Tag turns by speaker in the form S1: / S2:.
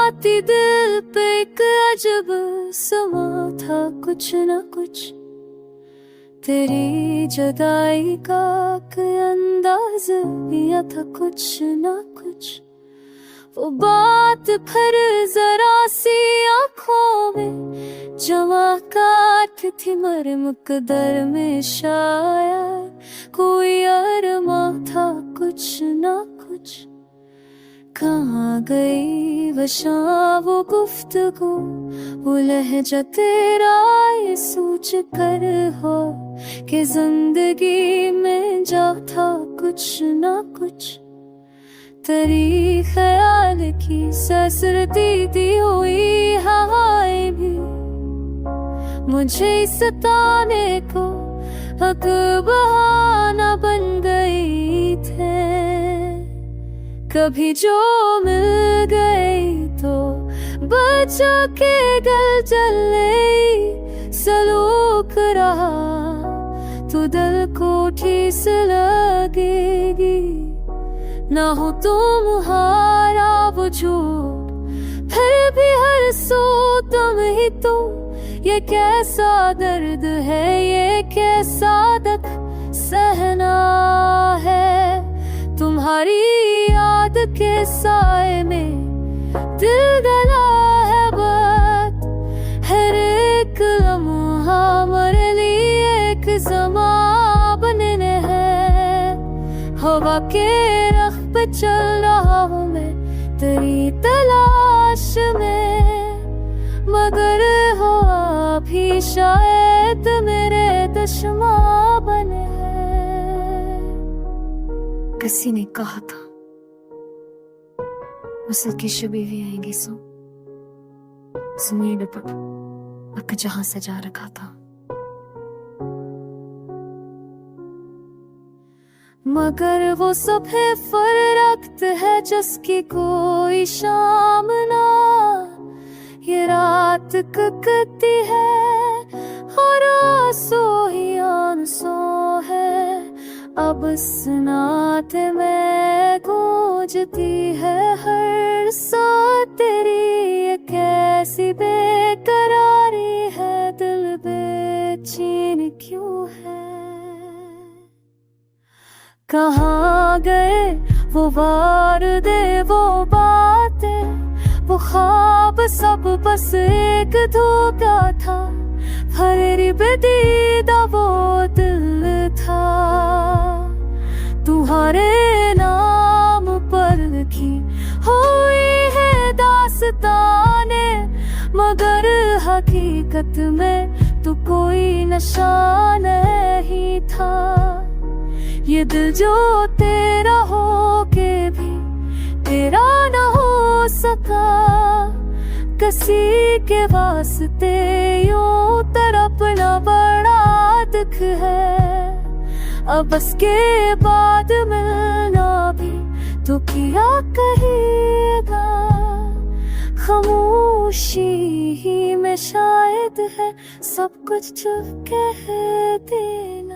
S1: आती दिल पे एक अजब समा था कुछ न कुछ, तेरी जुदाई का अंदाज या था कुछ न कुछ। वो बात फिर जरा सी आँखों में जमा काट थी, मर मुकद्दर में शायद कोई अरमा था कुछ न कुछ। कहाँ गई वो शाम वो गुफ्तगू, वो लहजा तेरा ये सोच कर हो कि जिंदगी में जा था कुछ न कुछ। तेरी ख्याल की ससरती दी हुई हवाएं भी मुझे सताने को हक बहाना बन गई थे। कभी जो मिल गई तो बचा के गल चले सलूक रहा, तो दिल को ठेस लगेगी। ना हो तुम्हारा वजूद फिर भी हर सो तुम ही तो, ये कैसा दर्द है, ये कैसा दुख सहना है। तुम्हारी याद के साए में दिल गला है बात, हर एक लम्हा मेरे लिए एक ज़माबन है। हवा के रख पे चल रहा हूँ मैं तेरी तलाश में, मगर हो भी शायद मेरे दुश्मन बने। किसी ने कहा था वसल की शबी भी आएंगी, सो सुनिए पक जहां सजा रखा था। मगर वो सब है फर्क है जिसकी कोई शाम ना, ये रात ककती है और आंसू ही आंसू है। अब सुनात में गूंजती है हर सांस तेरी, ये कैसी बेकरारी है, दिल बेचैन क्यों है। कहाँ गए वो वार दे वो बातें, वो ख्वाब सब बस एक धोखा था, फरेरी बेदीदा वो दिल था। तुम्हारे नाम पर लिखी हुई है दास्ताने, मगर हकीकत में तो कोई नशा नहीं था। ये दिल जो तेरा हो के भी तेरा न हो सका, किसी के वास्ते यूं तड़पना बड़ा दुख है। अब बस के बाद मिलना भी तो क्या कहेगा, खामोशी ही में शायद है सब कुछ जो कह देना।